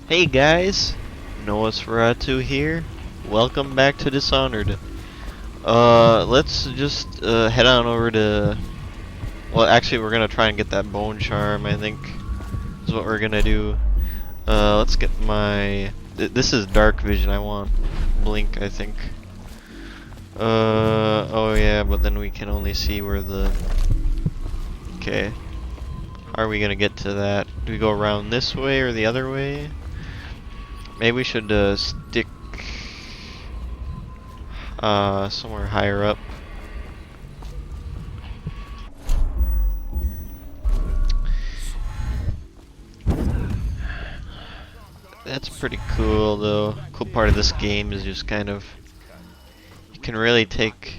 Hey guys, Nosferatu here. Welcome back to Dishonored. Let's just head on over to. Well, actually, we're gonna try and get that bone charm. I think is what we're gonna do. Let's get my. This is dark vision. I want blink. I think. Oh yeah, but then we can only see where the. Okay. How are we gonna get to that? Do we go around this way or the other way? Maybe we should stick somewhere higher up. That's pretty cool though. Cool part of this game is just kind of you can really take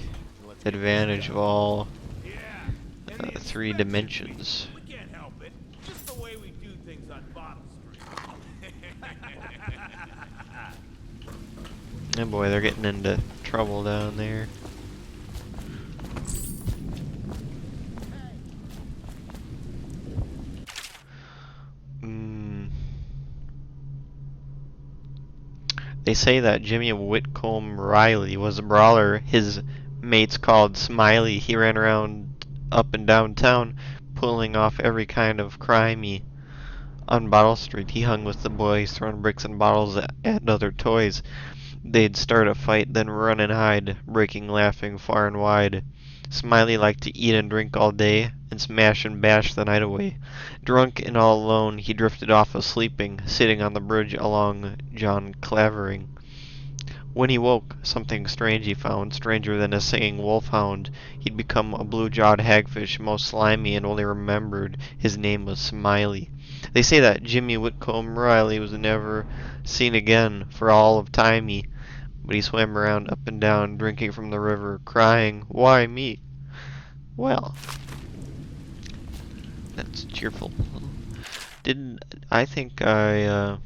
advantage of all three dimensions. Oh boy, they're getting into trouble down there. They say that Jimmy Whitcomb Riley was a brawler. His mates called Smiley. He ran around up and down town, pulling off every kind of crimey. On Bottle Street, he hung with the boys, throwing bricks and bottles at other toys. They'd start a fight, then run and hide, breaking laughing far and wide. Smiley liked to eat and drink all day, and smash and bash the night away. Drunk and all alone, he drifted off sleeping, sitting on the bridge along John Clavering. When he woke, something strange he found, stranger than a singing wolfhound. He'd become a blue-jawed hagfish, most slimy, and only remembered his name was Smiley. They say that Jimmy Whitcomb Riley was never seen again for all of time, but he swam around up and down, drinking from the river, crying, "Why me?" Well, that's cheerful. I think I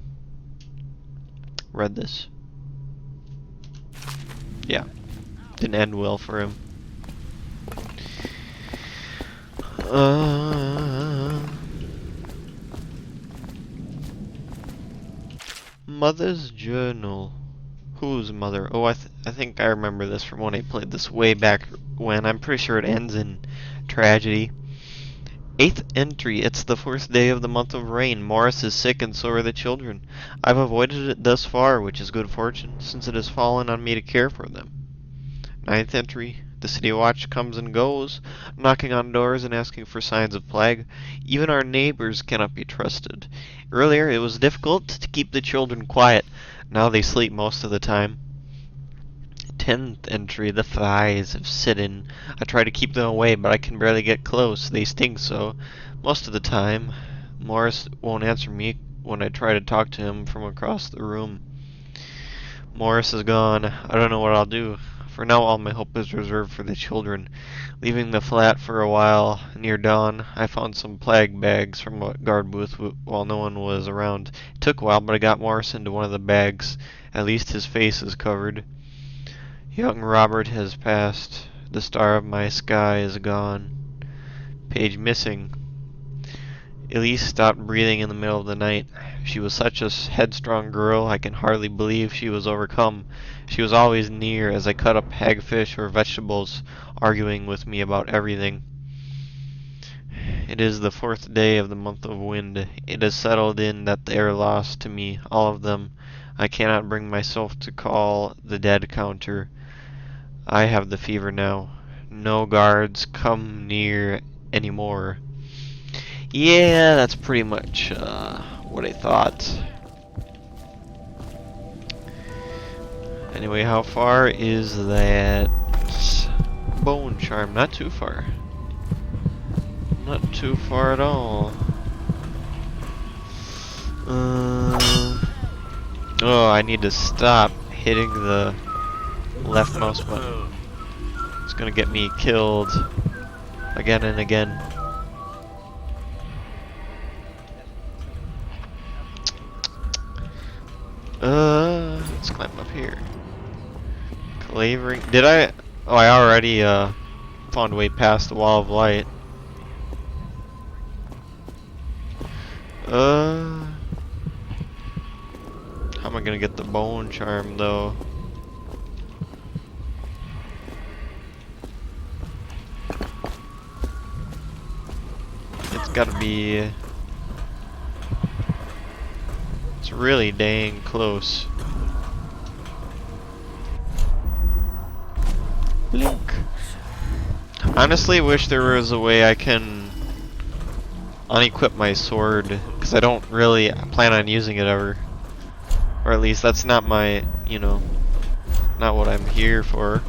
read this. Yeah, didn't end well for him. Mother's journal. Whose mother? Oh, I think I remember this from when I played this way back when. I'm pretty sure it ends in tragedy. 8th entry. It's the first day of the month of rain. Morris is sick and so are the children. I've avoided it thus far, which is good fortune, since it has fallen on me to care for them. 9th entry. The city watch comes and goes, knocking on doors and asking for signs of plague. Even our neighbors cannot be trusted. Earlier it was difficult to keep the children quiet. Now they sleep most of the time. 10th entry. The flies have set in. I try to keep them away, but I can barely get close. They sting so. Most of the time. Morris won't answer me when I try to talk to him from across the room. Morris is gone. I don't know what I'll do. For now, all my hope is reserved for the children. Leaving the flat for a while, near dawn, I found some plague bags from a guard booth while no one was around. It took a while, but I got Morris into one of the bags. At least his face is covered. Young Robert has passed. The star of my sky is gone. Page missing. Elise stopped breathing in the middle of the night. She was such a headstrong girl, I can hardly believe she was overcome. She was always near as I cut up hagfish or vegetables, arguing with me about everything. It is the 4th day of the month of wind. It has settled in that they are lost to me, all of them. I cannot bring myself to call the dead counter. I have the fever now. No guards come near anymore. Yeah, that's pretty much what I thought. Anyway, how far is that bone charm? Not too far. Not too far at all. Oh, I need to stop hitting the left mouse button. It's gonna get me killed again and again. Let's climb up here. Clavering. Did I? Oh, I already found a way past the wall of light. How am I gonna get the bone charm though? It's gotta be... It's really dang close. Blink. Honestly, wish there was a way I can unequip my sword, because I don't really plan on using it ever. Or at least that's not my, you know, not what I'm here for.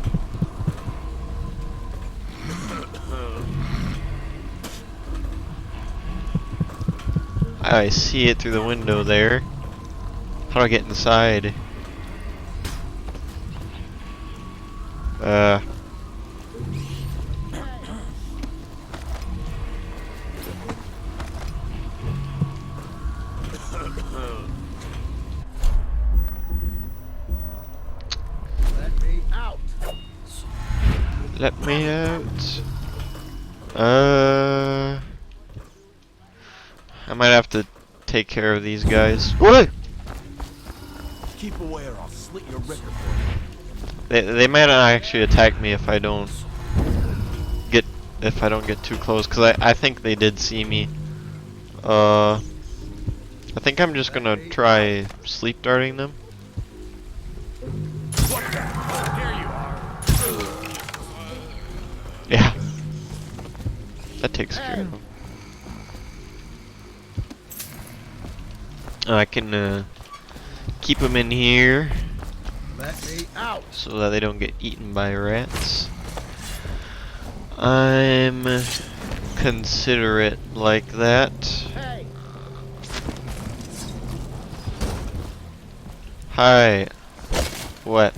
I see it through the window there. How do I get inside? Let me out. Let me out. I might have to take care of these guys. What? Keep away or I'll slit your wricker for They might not actually attack me if I don't get too close, because I think they did see me. I think I'm just gonna try sleep darting them. Here you are. Yeah, that takes care of them. I can keep them in here Let me out. so that they don't get eaten by rats. I'm considerate like that. Hey. Hi. What?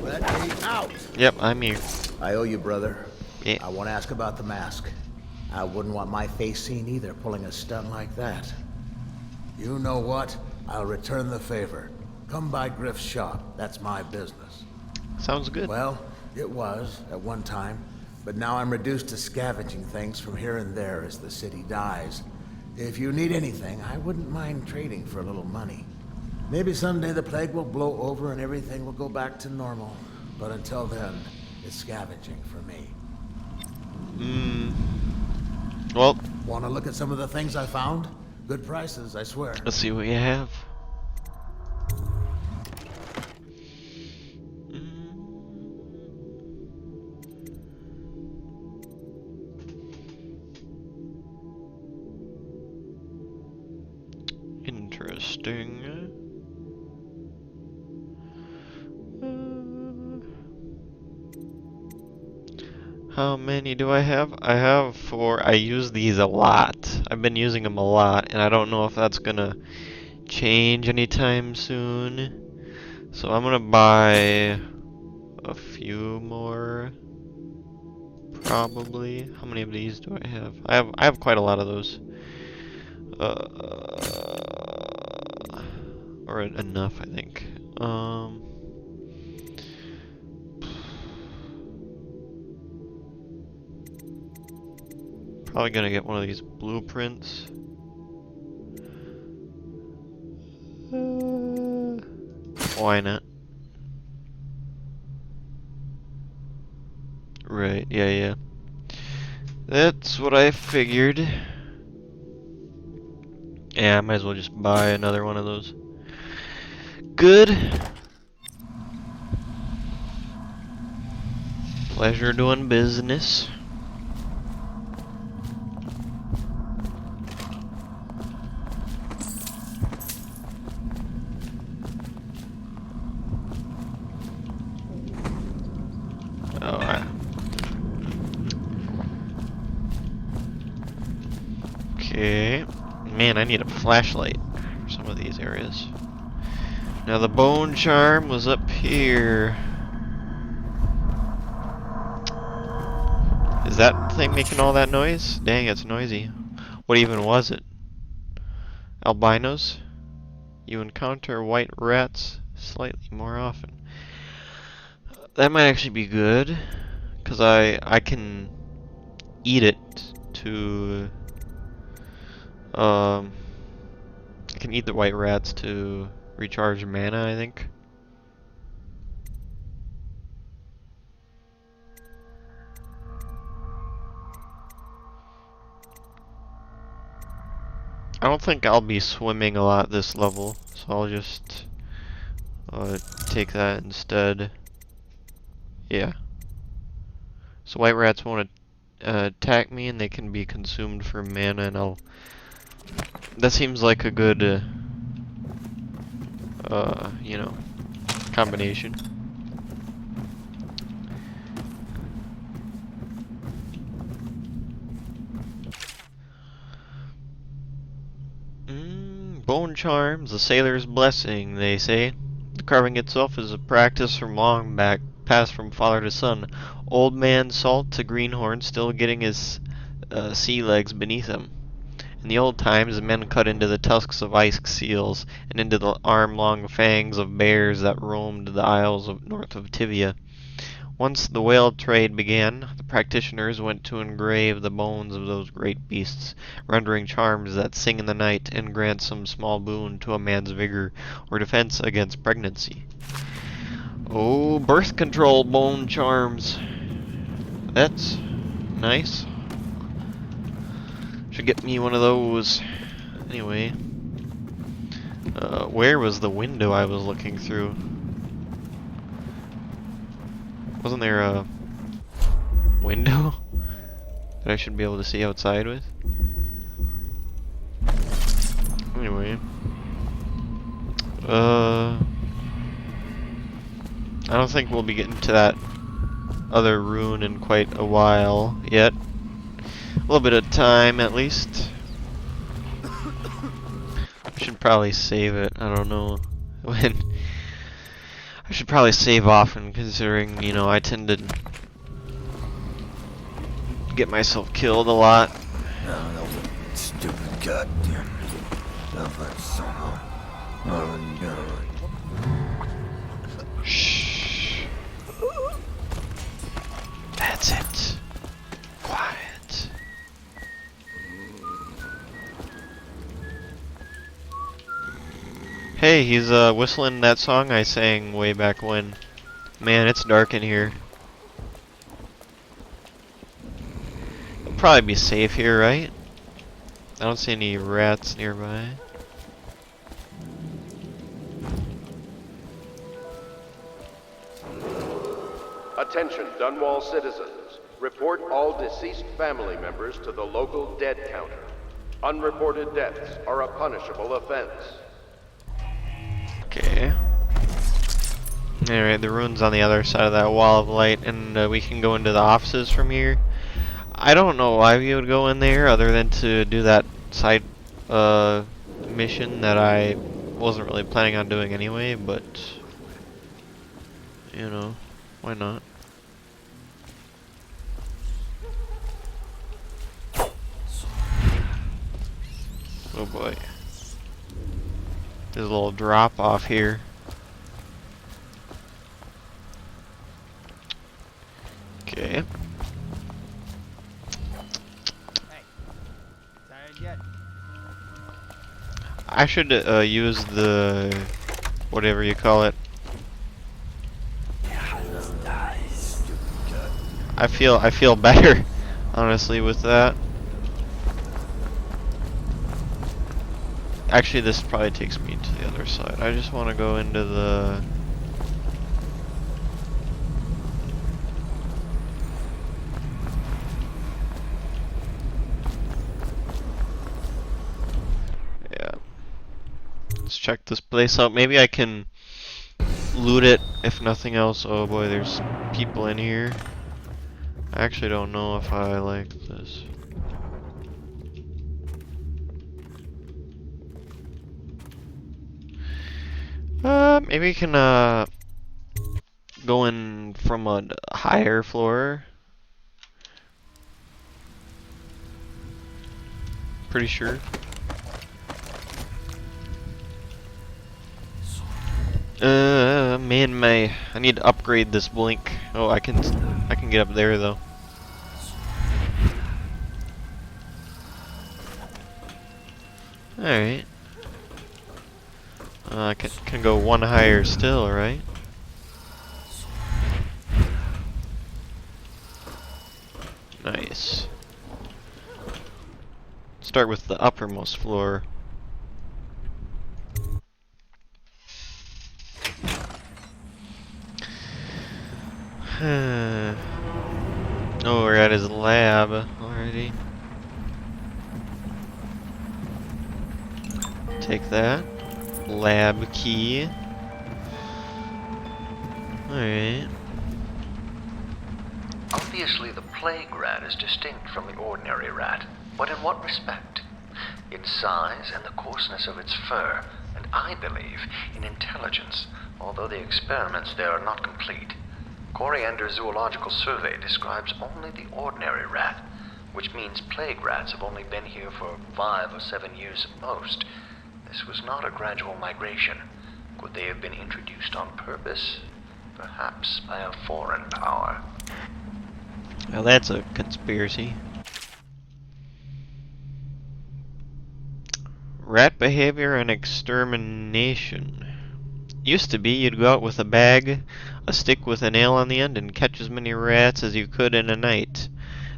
Let me out. Yep, I'm here. I owe you, brother. Yeah. I want to ask about the mask. I wouldn't want my face seen either, pulling a stunt like that. You know what? I'll return the favor. Come by Griff's shop. That's my business. Sounds good. Well, it was at one time, but now I'm reduced to scavenging things from here and there as the city dies. If you need anything, I wouldn't mind trading for a little money. Maybe someday the plague will blow over and everything will go back to normal. But until then, it's scavenging for me. Well, Want to look at some of the things I found? Good prices, I swear. let's see what you have. Interesting. How many do I have? I have 4. I use these a lot. I've been using them a lot, and I don't know if that's gonna change anytime soon. So I'm gonna buy a few more. Probably. How many of these do I have? I have quite a lot of those. Or enough, I think. Probably gonna get one of these blueprints. Why not? Right, yeah. That's what I figured. Yeah, I might as well just buy another one of those. Good. Pleasure doing business. Okay. Man, I need a flashlight for some of these areas. Now the bone charm was up here. Is that thing making all that noise? Dang, it's noisy. What even was it? Albinos? You encounter white rats slightly more often. That might actually be good, because I can eat it to I can eat the white rats to recharge mana, I think. I don't think I'll be swimming a lot this level, so I'll just take that instead. Yeah. So white rats won't attack me, and they can be consumed for mana, and I'll... That seems like a good, you know, combination. Bone charms, the sailor's blessing, they say. The carving itself is a practice from long back, passed from father to son. Old man Salt to Greenhorn still getting his sea legs beneath him. In the old times, the men cut into the tusks of ice seals and into the arm-long fangs of bears that roamed the isles north of Tivia. Once the whale trade began, the practitioners went to engrave the bones of those great beasts, rendering charms that sing in the night and grant some small boon to a man's vigor or defense against pregnancy. Oh, birth control bone charms. That's nice. Should get me one of those. Anyway, where was the window I was looking through? Wasn't there a window that I should be able to see outside with? Anyway, I don't think we'll be getting to that other rune in quite a while yet. A little bit of time at least. I should probably save it. I don't know when. I should probably save often, considering, you know, I tend to get myself killed a lot. No, stupid goddamn. Shh. That's it. Quiet. Hey, he's whistling that song I sang way back when. Man, it's dark in here. It'll probably be safe here, right? I don't see any rats nearby. Attention, Dunwall citizens. Report all deceased family members to the local dead counter. Unreported deaths are a punishable offense. Okay. Alright, the rune's on the other side of that wall of light, and we can go into the offices from here. I don't know why we would go in there other than to do that side mission that I wasn't really planning on doing anyway, but you know, why not? Oh boy. There's a little drop off here. Okay. I should use the whatever you call it. I feel better, honestly, with that. Actually, this probably takes me to the other side. I just want to go into the... Yeah. Let's check this place out. Maybe I can loot it, if nothing else. Oh boy, there's people in here. I actually don't know if I like this. Maybe we can go in from a higher floor. Pretty sure. Man, I need to upgrade this blink. Oh, I can get up there though. All right. Can go one higher still, right? Nice. Start with the uppermost floor. Oh, we're at his lab already. Take that. Lab key. Alright. Obviously, the plague rat is distinct from the ordinary rat. But in what respect? Its size and the coarseness of its fur, and I believe in intelligence, although the experiments there are not complete. Coriander's zoological survey describes only the ordinary rat, which means plague rats have only been here for 5 or 7 years at most. This was not a gradual migration. Could they have been introduced on purpose? Perhaps by a foreign power. Well, that's a conspiracy. Rat behavior and extermination. Used to be you'd go out with a bag, a stick with a nail on the end, and catch as many rats as you could in a night.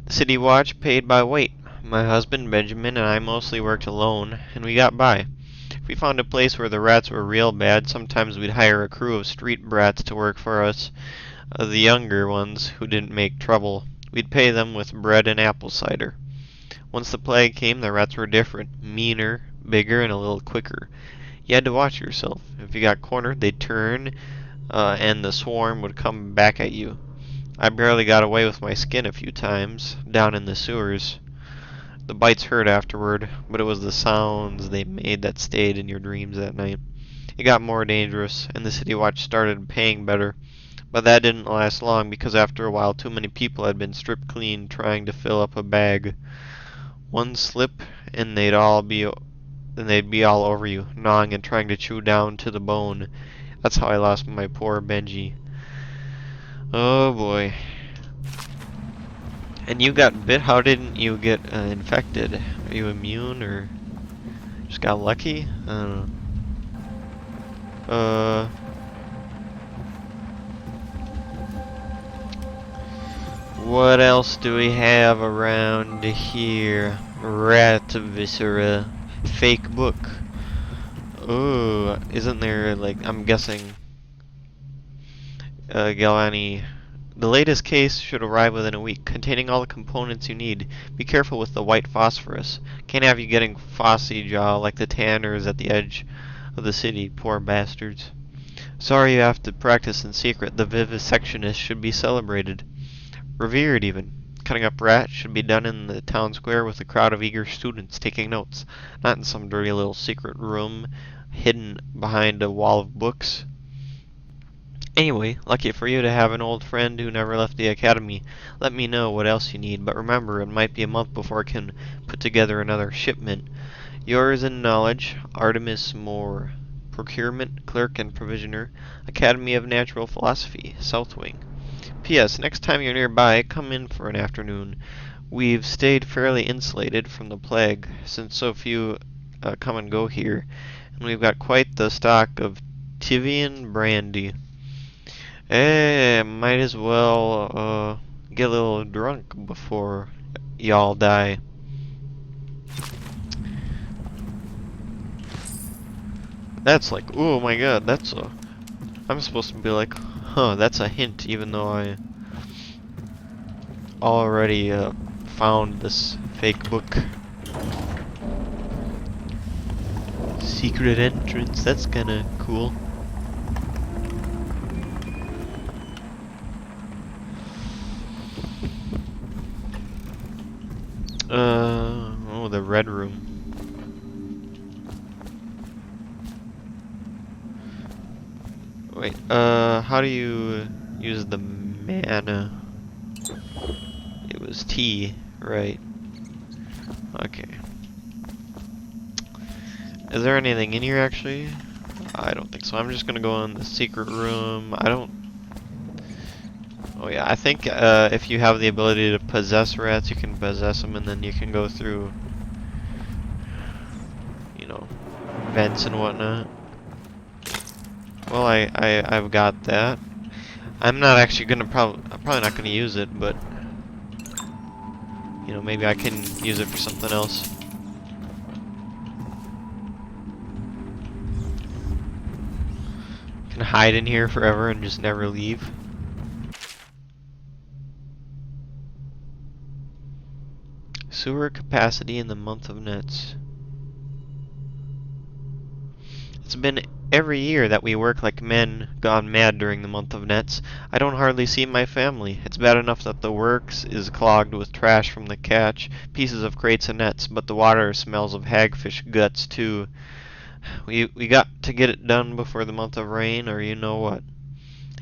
The city watch paid by weight. My husband, Benjamin, and I mostly worked alone, and we got by. If we found a place where the rats were real bad, sometimes we'd hire a crew of street brats to work for us. The younger ones, who didn't make trouble, we'd pay them with bread and apple cider. Once the plague came, the rats were different, meaner, bigger, and a little quicker. You had to watch yourself. If you got cornered, they'd turn, and the swarm would come back at you. I barely got away with my skin a few times, down in the sewers. The bites hurt afterward, but it was the sounds they made that stayed in your dreams that night. It got more dangerous, and the city watch started paying better. But that didn't last long, because after a while too many people had been stripped clean trying to fill up a bag. One slip, and they'd be all over you, gnawing and trying to chew down to the bone. That's how I lost my poor Benji. Oh boy. And you got bit? How didn't you get infected? Are you immune or just got lucky? I don't know. What else do we have around here? Rat viscera. Fake book. Oh, isn't there, like, I'm guessing, Galvani. The latest case should arrive within a week, containing all the components you need. Be careful with the white phosphorus. Can't have you getting phossy jaw like the tanners at the edge of the city, poor bastards. Sorry you have to practice in secret. The vivisectionist should be celebrated. Revered, even. Cutting up rats should be done in the town square with a crowd of eager students taking notes, not in some dirty little secret room hidden behind a wall of books. Anyway, lucky for you to have an old friend who never left the academy. Let me know what else you need, but remember, it might be a month before I can put together another shipment. Yours in knowledge, Artemis Moore. Procurement, Clerk and Provisioner, Academy of Natural Philosophy, South Wing. P.S. Next time you're nearby, come in for an afternoon. We've stayed fairly insulated from the plague, since so few come and go here, and we've got quite the stock of Tivian brandy. Might as well get a little drunk before y'all die. That's like, oh my god, that's a... I'm supposed to be like, huh, that's a hint, even though I already found this fake book. Secret entrance, that's kinda cool. Oh, the red room. Wait, how do you use the mana? It was T, right? Okay. Is there anything in here actually? I don't think so. I'm just gonna go in the secret room. I don't... Oh yeah, I think if you have the ability to possess rats, you can possess them and then you can go through, you know, vents and whatnot. Well, I've got that. I'm not actually gonna I'm probably not gonna use it, but you know, maybe I can use it for something else. Can hide in here forever and just never leave. Sewer capacity in the month of nets. It's been every year that we work like men gone mad during the month of nets. I don't hardly see my family. It's bad enough that the works is clogged with trash from the catch, pieces of crates and nets, but the water smells of hagfish guts too. We got to get it done before the month of rain, or you know what.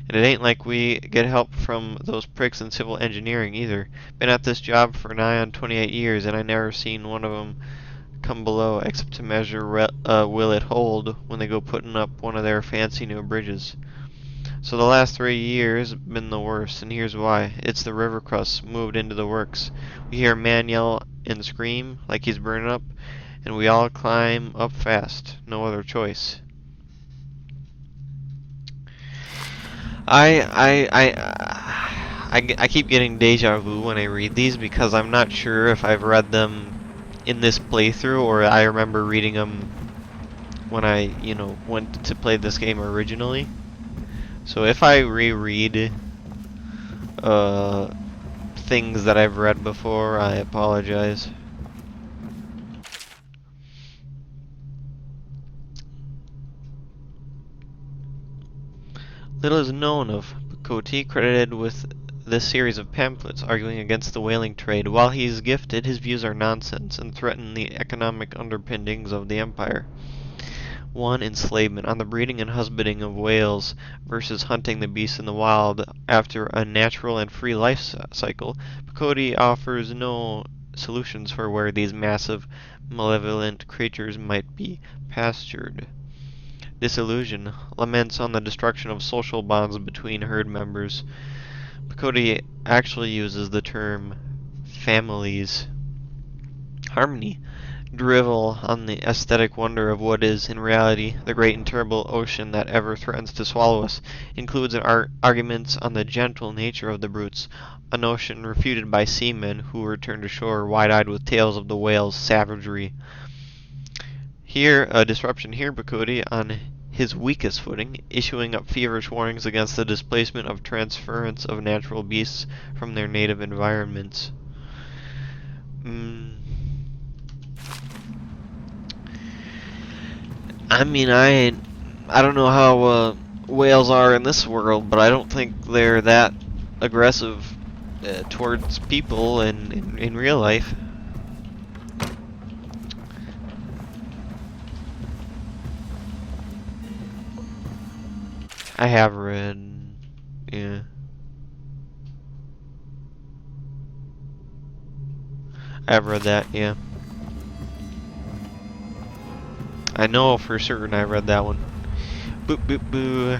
And it ain't like we get help from those pricks in civil engineering either. Been at this job for nigh on 28 years, and I never seen one of 'em come below except to measure will it hold when they go putting up one of their fancy new bridges. So the last 3 years been the worst, and here's why. It's the river crust moved into the works. We hear a man yell and scream like he's burning up, and we all climb up fast. No other choice. I keep getting deja vu when I read these because I'm not sure if I've read them in this playthrough or I remember reading them when I, you know, went to play this game originally. So if I reread things that I've read before, I apologize. Little is known of Coty, credited with this series of pamphlets arguing against the whaling trade. While he is gifted, his views are nonsense and threaten the economic underpinnings of the empire. 1. Enslavement. On the breeding and husbanding of whales versus hunting the beasts in the wild after a natural and free life cycle, Coty offers no solutions for where these massive, malevolent creatures might be pastured. Disillusion. Laments on the destruction of social bonds between herd members. Cody actually uses the term families. Harmony. Drivel on the aesthetic wonder of what is, in reality, the great and terrible ocean that ever threatens to swallow us. Includes arguments on the gentle nature of the brutes, a notion refuted by seamen who return to shore wide-eyed with tales of the whale's savagery. Here, a disruption here, Bakudi, on his weakest footing, issuing up feverish warnings against the displacement of transference of natural beasts from their native environments. I mean, I don't know how whales are in this world, but I don't think they're that aggressive towards people in real life. I have read, yeah. I have read that, yeah. I know for certain I read that one. Boop boop boo.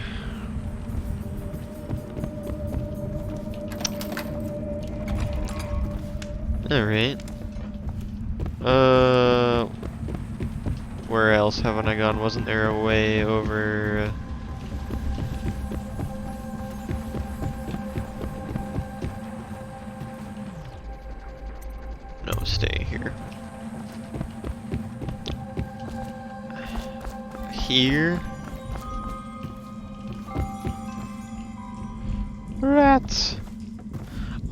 Alright. Where else haven't I gone? Wasn't there a way over... No, stay here. Here? Rats!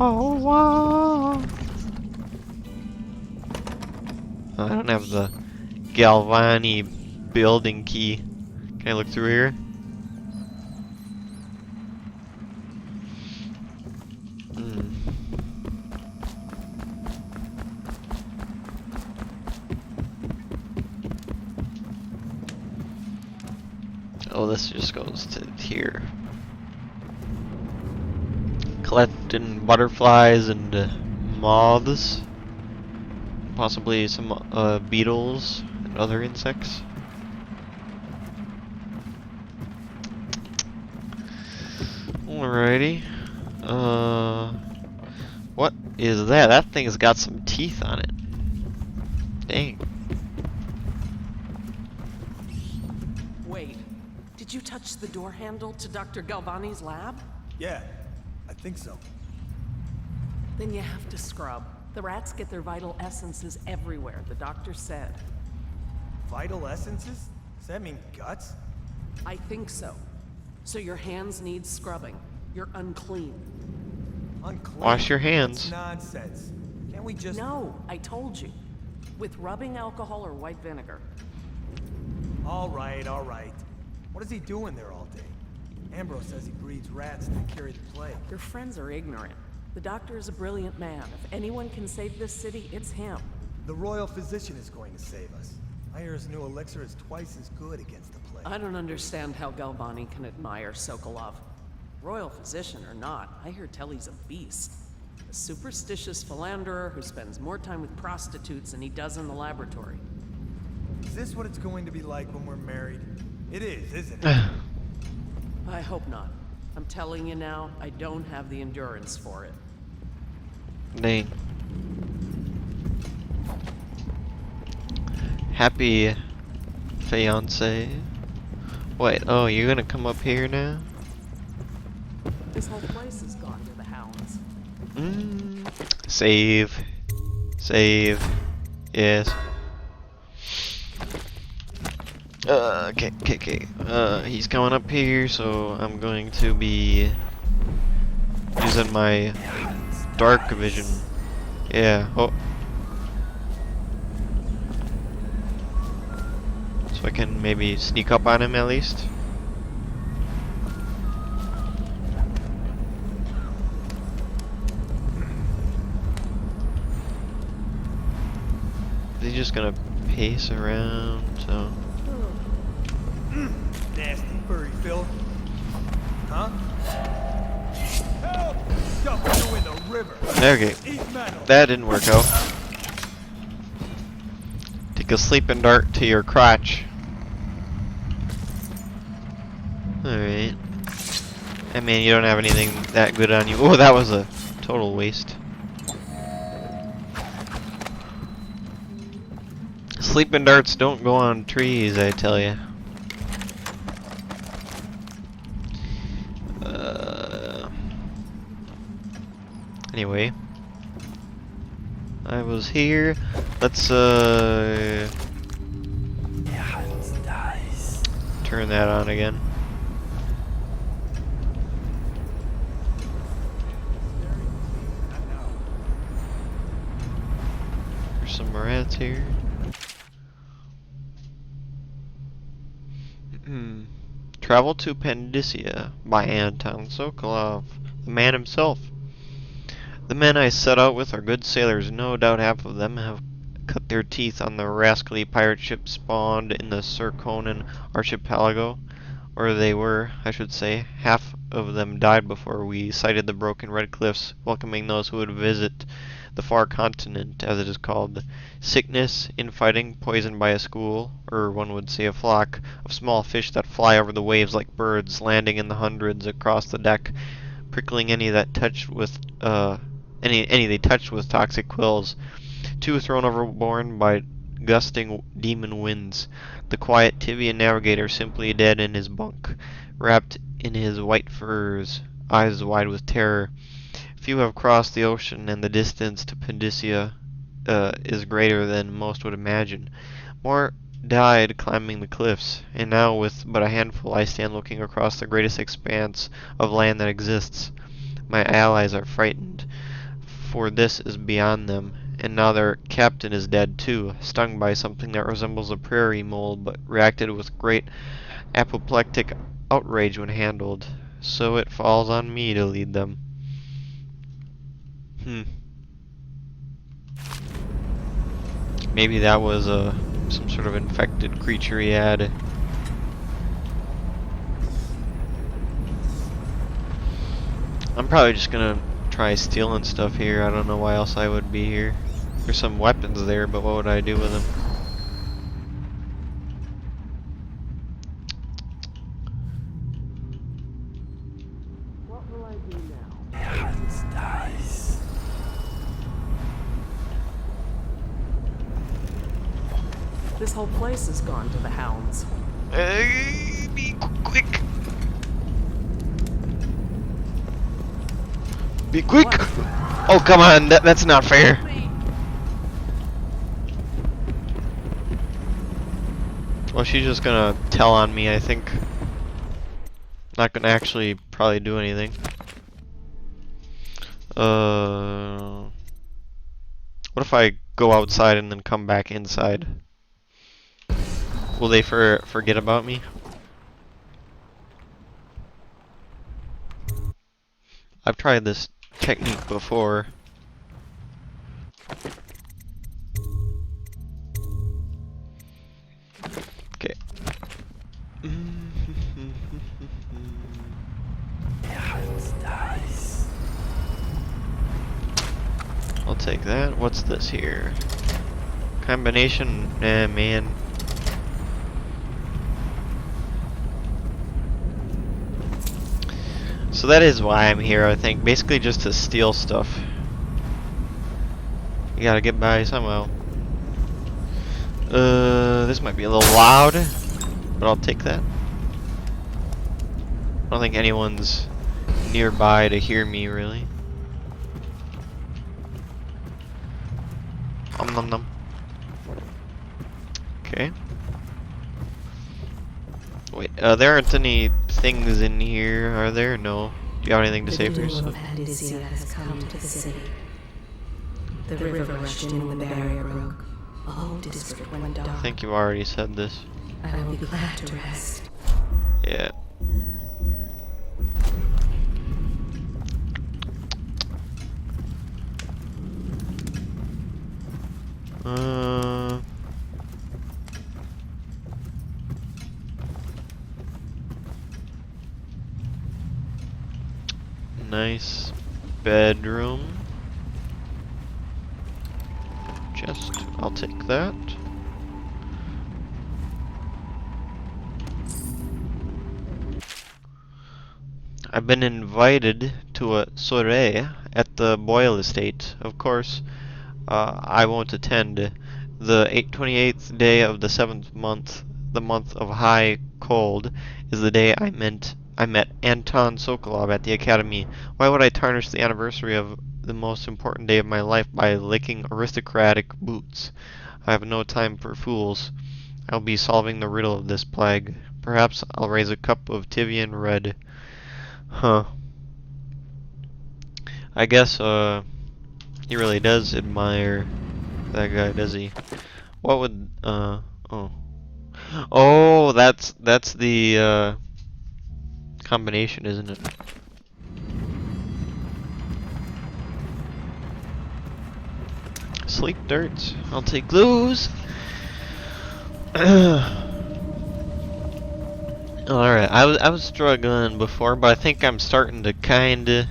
Oh, wow! I don't have the Galvani building key. Can I look through here? Oh, this just goes to here. Collecting butterflies and moths. Possibly some beetles and other insects. Alrighty. What is that? That thing's got some teeth on it. Dang. Wait. Did you touch the door handle to Dr. Galvani's lab? Yeah, I think so. Then you have to scrub. The rats get their vital essences everywhere, the doctor said. Vital essences? Does that mean guts? I think so. So your hands need scrubbing. You're unclean. Unclean? Wash your hands. That's nonsense. Can't we just... No, I told you. With rubbing alcohol or white vinegar. All right, all right. What is he doing there all day? Ambrose says he breeds rats that carry the plague. Your friends are ignorant. The doctor is a brilliant man. If anyone can save this city, it's him. The royal physician is going to save us. I hear his new elixir is twice as good against the plague. I don't understand how Galvani can admire Sokolov. Royal physician or not, I hear tell he's a beast. A superstitious philanderer who spends more time with prostitutes than he does in the laboratory. Is this what it's going to be like when we're married? It is, isn't it? I hope not. I'm telling you now, I don't have the endurance for it. Dang. Happy fiance. Wait, oh, you're gonna come up here now? This whole place has gone to the hounds. Save. Save. Yes. Okay. He's coming up here, so I'm going to be using my dark vision. Yeah. Oh. So I can maybe sneak up on him at least. Is he just gonna pace around? So. Nasty furry filth. Huh? Help! Dump you in the river. Okay. Eat metal. That didn't work out. Take a sleeping dart to your crotch. Alright. I mean, you don't have anything that good on you. Oh, that was a total waste. Sleeping darts don't go on trees, I tell ya. Anyway, I was here. Let's turn that on again. There's some rats here. Travel to Pandisia by Anton Sokolov, the man himself. The men I set out with are good sailors. No doubt half of them have cut their teeth on the rascally pirate ship spawned in the Serkonan archipelago. Or they were, I should say. Half of them died before we sighted the broken red cliffs, welcoming those who would visit the far continent, as it is called. Sickness, infighting, poisoned by a school, or one would say a flock, of small fish that fly over the waves like birds, landing in the hundreds across the deck, prickling any that touched with any they touched with toxic quills. Two thrown overboard by gusting demon winds. The quiet Tibian navigator simply dead in his bunk, wrapped in his white furs, eyes wide with terror. Few have crossed the ocean, and the distance to Pandisia is greater than most would imagine. More died climbing the cliffs, and now with but a handful I stand looking across the greatest expanse of land that exists. My allies are frightened, for this is beyond them, and now their captain is dead too, stung by something that resembles a prairie mole, but reacted with great apoplectic outrage when handled. So it falls on me to lead them. Maybe that was some sort of infected creature he had. I'm probably just gonna try stealing stuff here. I don't know why else I would be here. There's some weapons there, but what would I do with them? What will I do now? Hands dies. This whole place has gone to the hounds. Be quick! Be quick! Oh, come on, that's not fair. Well, she's just gonna tell on me, I think. Not gonna actually probably do anything. What if I go outside and then come back inside? Will they forget about me? I've tried this technique before. Okay. I'll take that. What's this here? Combination? Eh, man. So that is why I'm here, I think. Basically just to steal stuff. You gotta get by somehow. This might be a little loud, but I'll take that. I don't think anyone's nearby to hear me, really. Nom nom nom. Okay. Wait, there aren't any things in here, are there? No. Do you have anything to say for yourself? The has come to the city. The river rushed in when the barrier broke. A whole district went dark. I think you've already said this. I will be glad to rest. Yeah. Nice bedroom. Chest, I'll take that. I've been invited to a soiree at the Boyle estate. Of course, I won't attend. The 28th day of the 7th month, the month of high cold, is the day I met Anton Sokolov at the academy. Why would I tarnish the anniversary of the most important day of my life by licking aristocratic boots? I have no time for fools. I'll be solving the riddle of this plague. Perhaps I'll raise a cup of Tivian red. Huh. I guess, he really does admire that guy, does he? What would, oh. Oh, that's the, combination, isn't it? Sleek darts. I'll take those. Alright, I was struggling before, but I think I'm starting to kinda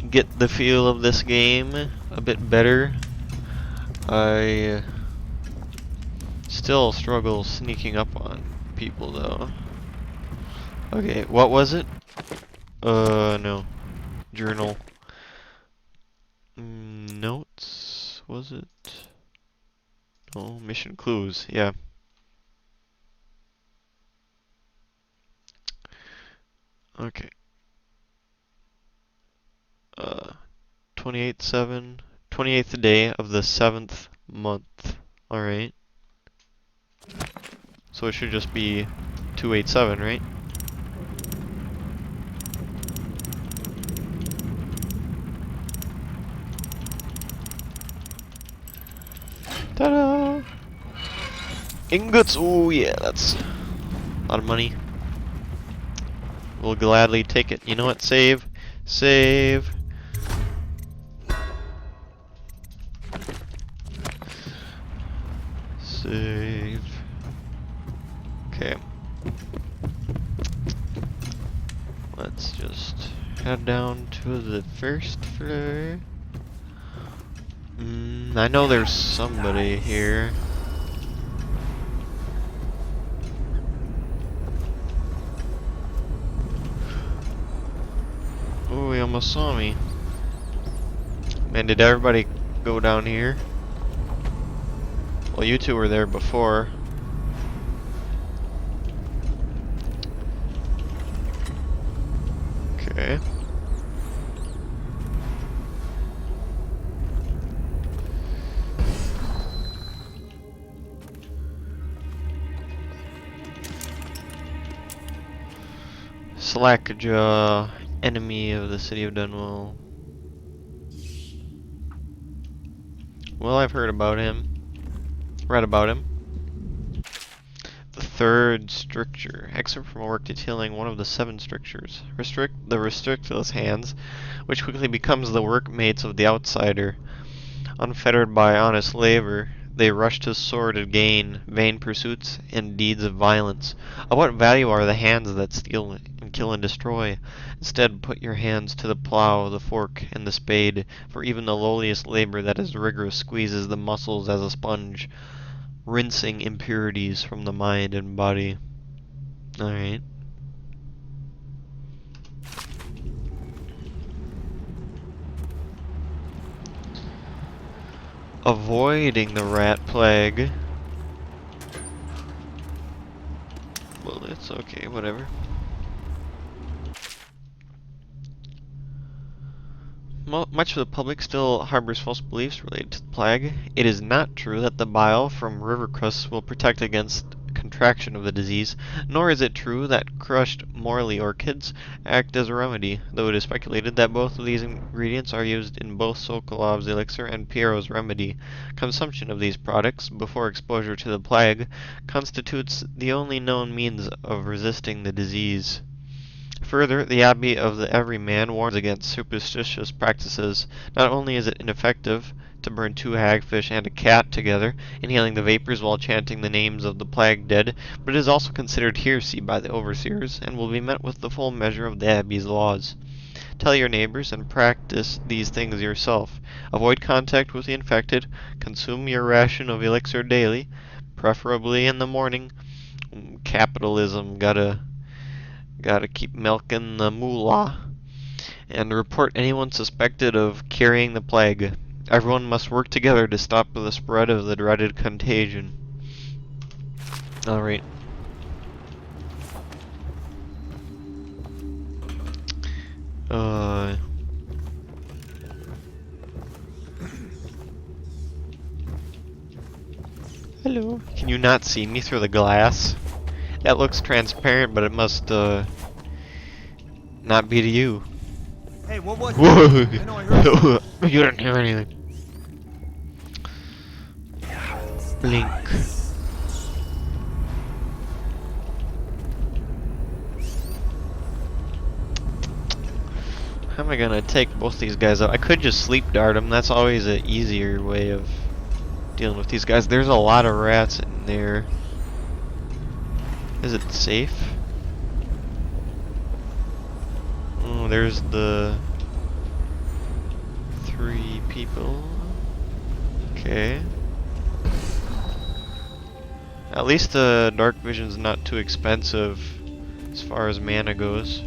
get the feel of this game a bit better. I still struggle sneaking up on people though. Okay, what was it? No. Journal. Notes, was it? Oh, mission clues, yeah. Okay. 28/7, 28th day of the 7th month. Alright. So it should just be 287, right? Ta-da! Ingots! Oh yeah, that's a lot of money. We'll gladly take it. You know what? Save. Save. Save. Okay. Let's just head down to the first floor. I know there's somebody here. Oh, he almost saw me. Man, did everybody go down here? Well, you two were there before. Okay. Slackjaw, enemy of the city of Dunwall. Well, I've heard about him. Read about him. The third stricture. Excerpt from a work detailing one of the 7 strictures. Restrict the restrictless hands, which quickly becomes the workmates of the outsider. Unfettered by honest labor, they rush to sordid gain, vain pursuits, and deeds of violence. Of what value are the hands that steal and kill and destroy? Instead, put your hands to the plow, the fork, and the spade, for even the lowliest labor that is rigorous squeezes the muscles as a sponge, rinsing impurities from the mind and body. Alright. Avoiding the rat plague. Well, it's okay, whatever. Much of the public still harbors false beliefs related to the plague. It is not true that the bile from river crusts will protect against contraction of the disease, nor is it true that crushed morley orchids act as a remedy, though it is speculated that both of these ingredients are used in both Sokolov's elixir and Piero's remedy. Consumption of these products, before exposure to the plague, constitutes the only known means of resisting the disease. Further, the Abbey of the Everyman warns against superstitious practices. Not only is it ineffective to burn 2 hagfish and a cat together, inhaling the vapors while chanting the names of the plague dead, but it is also considered heresy by the overseers, and will be met with the full measure of the Abbey's laws. Tell your neighbors and practice these things yourself. Avoid contact with the infected. Consume your ration of elixir daily, preferably in the morning. Capitalism, gotta keep milking the moolah. And report anyone suspected of carrying the plague. Everyone must work together to stop the spread of the dreaded contagion. Alright. Hello. Can you not see me through the glass? That looks transparent, but it must, not be to you. Hey, what was Whoa! it? I know I heard You didn't hear anything. Blink. How am I gonna take both these guys out? I could just sleep dart them. That's always an easier way of dealing with these guys. There's a lot of rats in there. Is it safe? Oh, there's the 3 people. Okay. At least the dark vision's not too expensive as far as mana goes.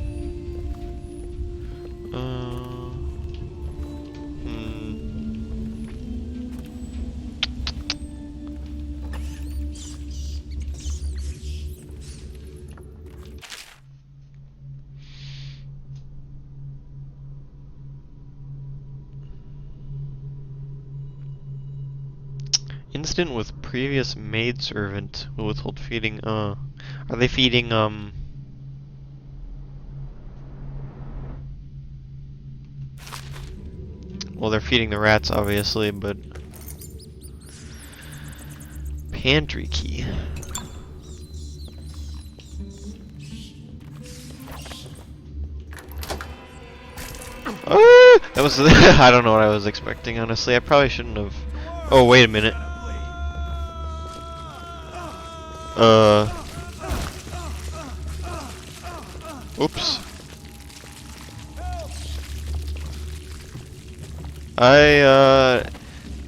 Incident with previous maidservant will withhold feeding. Are they feeding, well, they're feeding the rats, obviously, but... Pantry key. Ah! That was... I don't know what I was expecting, honestly. I probably shouldn't have... Oh, wait a minute. Oops.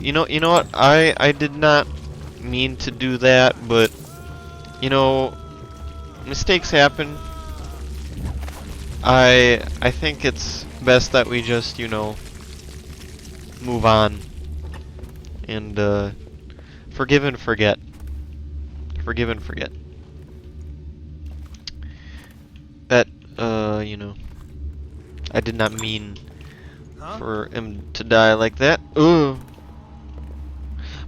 You know what? I did not mean to do that, but, you know, mistakes happen. I think it's best that we just, you know, move on. And, forgive and forget. Forgive and forget. That, you know, I did not mean for him to die like that. Ooh.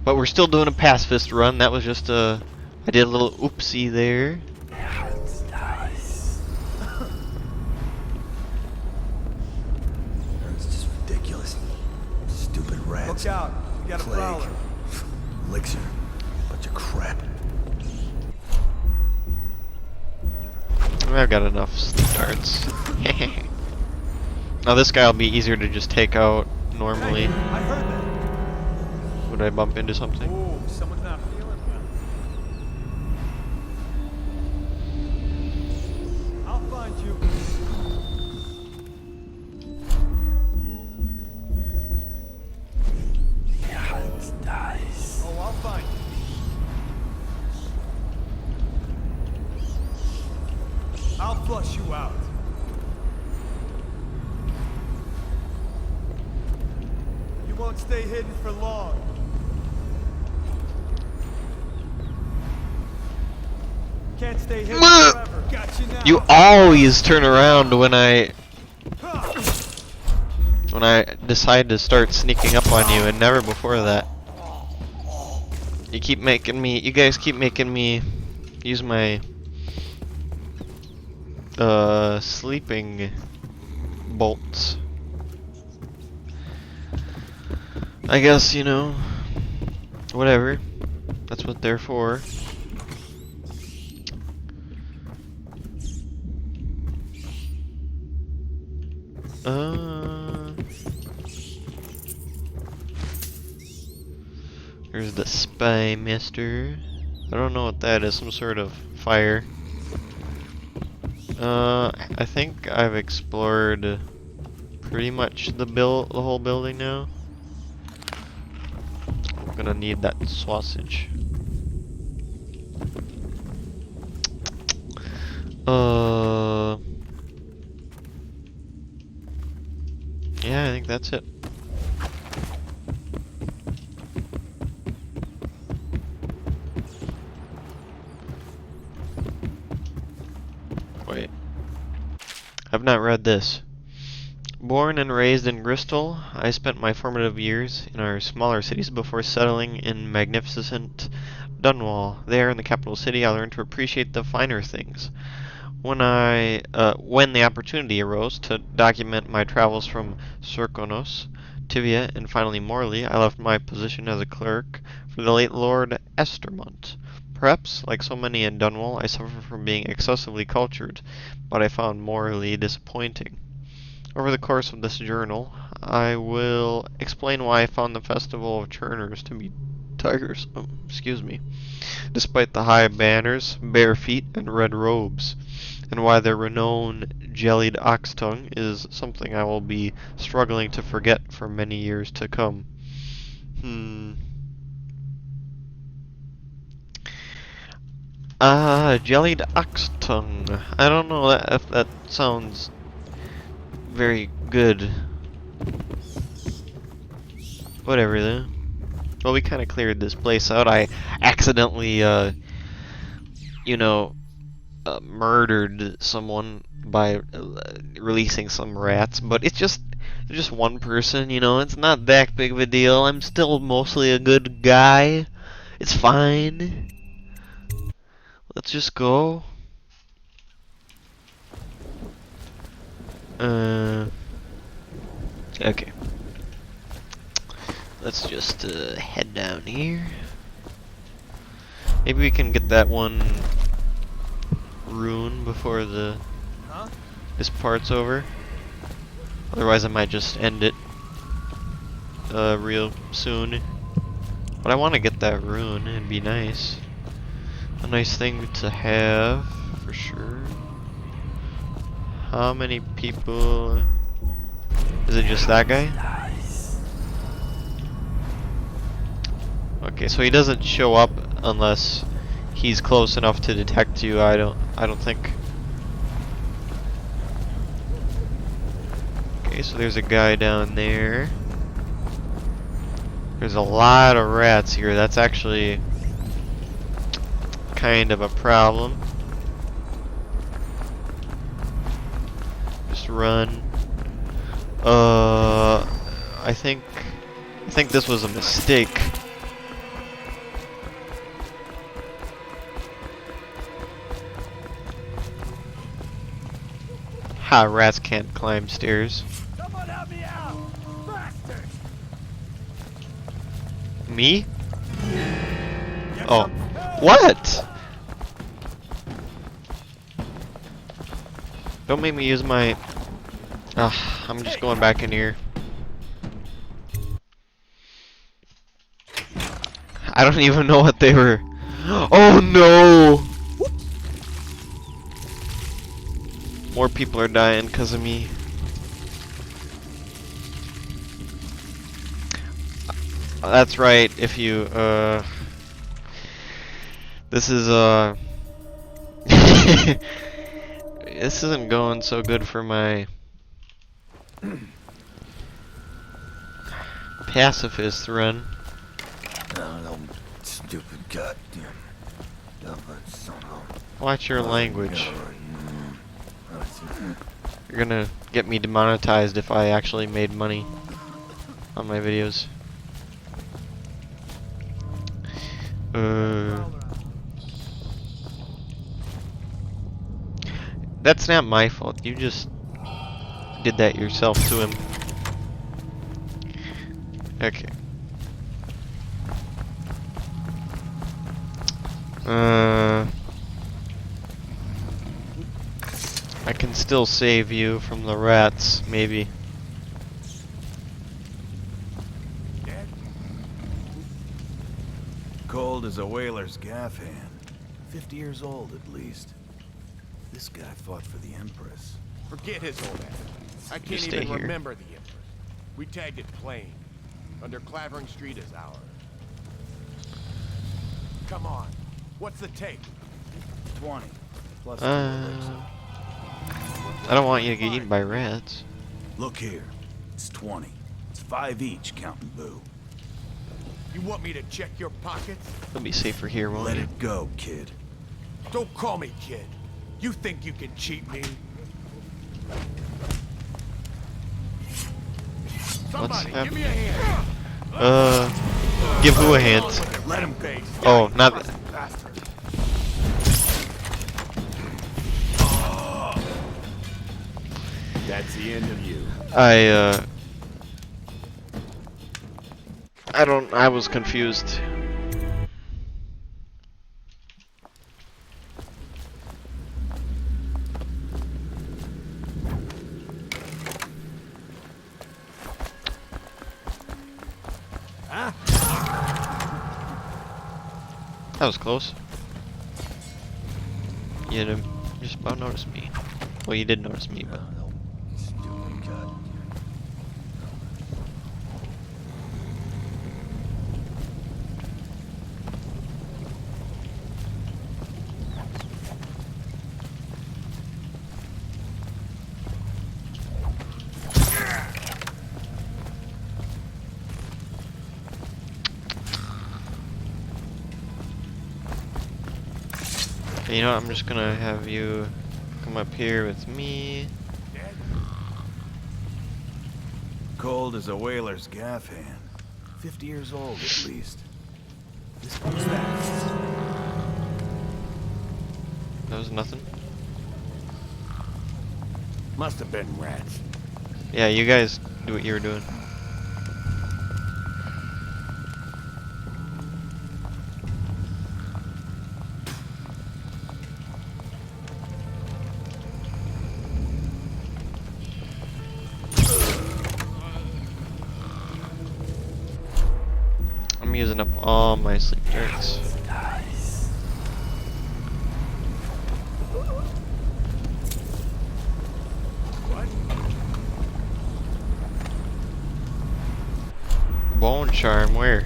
But we're still doing a pacifist run. That was just I did a little oopsie there. Look out. We got a Plague. prowler. Elixir. Bunch of crap. I've got enough darts. Now this guy will be easier to just take out normally. Hey, I heard that. Would I bump into something? Oh, someone's not feeling well. I'll find you. Your hands dies. Oh, I'll find you. I'll flush you out. You won't stay hidden for long. Can't stay hidden forever. Got you now. You always turn around when I decide to start sneaking up on you, and never before that. You guys keep making me use my sleeping bolts. I guess, you know, whatever. That's what they're for. There's the spy mister. I don't know what that is, some sort of fire. I think I've explored pretty much the whole building now. I'm gonna need that sausage. Yeah, I think that's it. Wait. I've not read this. Born and raised in Bristol, I spent my formative years in our smaller cities before settling in magnificent Dunwall. There, in the capital city, I learned to appreciate the finer things. When the opportunity arose to document my travels from Serkonos, Tivia, and finally Morley, I left my position as a clerk for the late Lord Estermont. Perhaps, like so many in Dunwall, I suffer from being excessively cultured, but I found Morley disappointing. Over the course of this journal, I will explain why I found the Festival of Churners to be tiresome, despite the high banners, bare feet, and red robes, and why their renowned jellied ox tongue is something I will be struggling to forget for many years to come. Jellied ox tongue. I don't know if that sounds very good. Whatever though. Well, we kind of cleared this place out. I accidentally, murdered someone by releasing some rats, but it's just one person, you know. It's not that big of a deal. I'm still mostly a good guy. It's fine. Let's just go. Okay. Let's just head down here. Maybe we can get that one rune before this part's over. Otherwise I might just end it real soon. But I want to get that rune. It'd be nice. A nice thing to have, for sure. How many people... Is it just that guy? Okay, so he doesn't show up unless he's close enough to detect you. I don't think. Okay, so there's a guy down there. There's a lot of rats here. That's actually kind of a problem. Just run. I think this was a mistake. Ha, rats can't climb stairs. Someone help me out! Bastard! Me? Oh. What? Don't make me use my... I'm just going back in here. I don't even know what they were. Oh no! More people are dying because of me. That's right, if you, this is, this isn't going so good for my pacifist run. No, stupid goddamn. Watch your language. You're gonna get me demonetized if I actually made money on my videos. That's not my fault. You just did that yourself to him. Okay. I can still save you from the rats, maybe. Cold as a whaler's gaff hand. 50 years old at least. This guy fought for the Empress. Forget his old ass. I can't stay even here. remember the Empress. We tagged it plain. Under Clavering Street is ours. Come on. What's the take? 20. Plus I don't want you to get eaten by rats. Look here. It's 20. It's 5 each, counting Boo. You want me to check your pockets? It'll be safer here, won't Let it? it go, kid. Don't call me kid. You think you can cheat me? Somebody, give me a hand. Give who a hand? Let him be. Oh, not. Bastard. That's the end of you. I was confused. That was close. You didn't just about notice me. Well, you did notice me, but... Stupid god. You know what, I'm just gonna have you come up here with me. Cold as a whaler's gaff hand. 50 years old at least. This one's that. That was nothing. Must have been rats. Yeah, you guys do what you were doing. I'm using up all my sleep darts. Bone charm, where?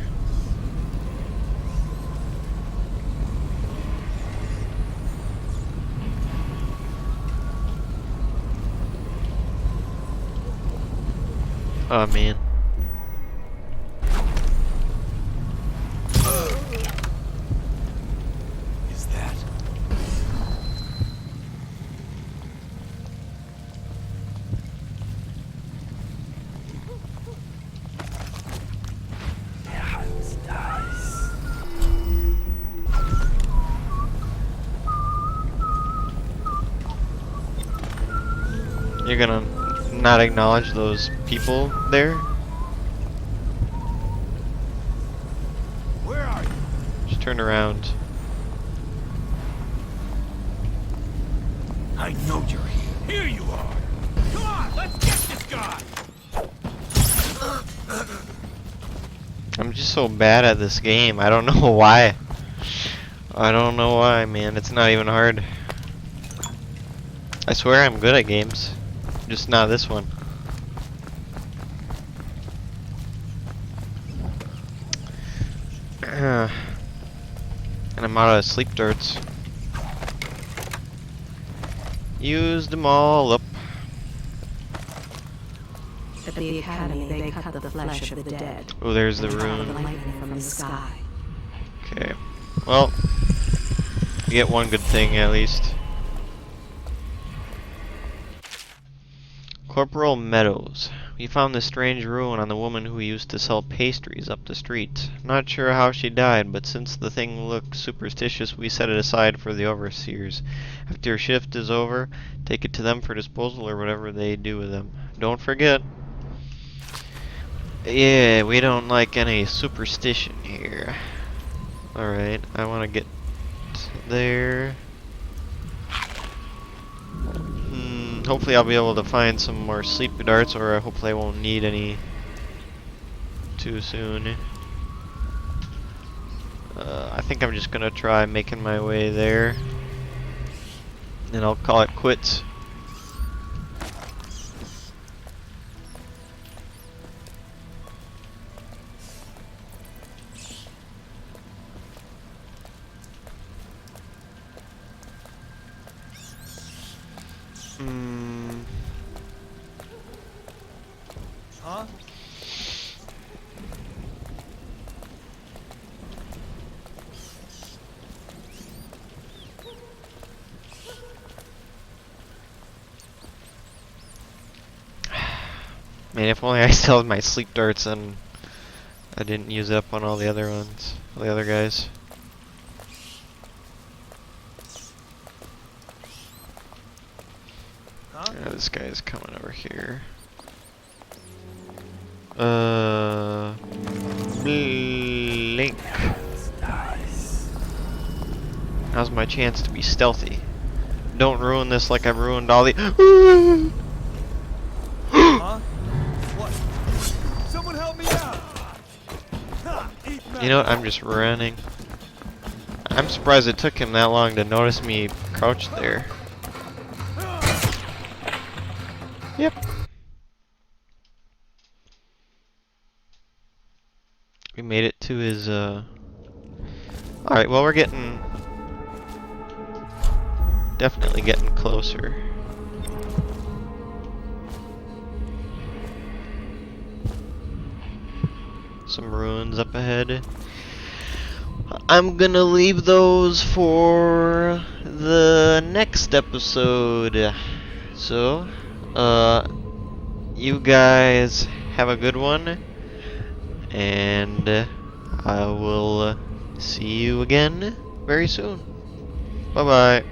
Oh man. Is that? You're gonna not acknowledge those people there? turn around. I know you're here. Here you are. Come on, let's get this guy. I'm just so bad at this game. I don't know why. I don't know why, man. It's not even hard. I swear I'm good at games. Just not this one. And I'm out of sleep darts. Used them all up. At the academy, they cut the flesh of the dead. Oh, there's the and drop rune. the lightning from the sky. Okay. Well, we get one good thing at least. Corporal Meadows. We found this strange ruin on the woman who used to sell pastries up the street. Not sure how she died, but since the thing looked superstitious, we set it aside for the overseers. After your shift is over, take it to them for disposal or whatever they do with them. Don't forget. Yeah, we don't like any superstition here. Alright, I want to get there. Hopefully I'll be able to find some more sleep darts, or hopefully I won't need any too soon. I think I'm just gonna try making my way there, and I'll call it quits. Huh? Man, if only I still had my sleep darts and I didn't use it up on all the other ones, all the other guys. Huh? Yeah, this guy's coming over here. Blink. Now's my chance to be stealthy. Don't ruin this like I've ruined all the. Huh? What? Someone help me out! Ha! Eat You know what? I'm just running. I'm surprised it took him that long to notice me crouched there. Yep. We made it to his, Alright, well, we're getting... definitely getting closer. Some ruins up ahead. I'm gonna leave those for the next episode. So, you guys have a good one, and I will see you again very soon. Bye bye.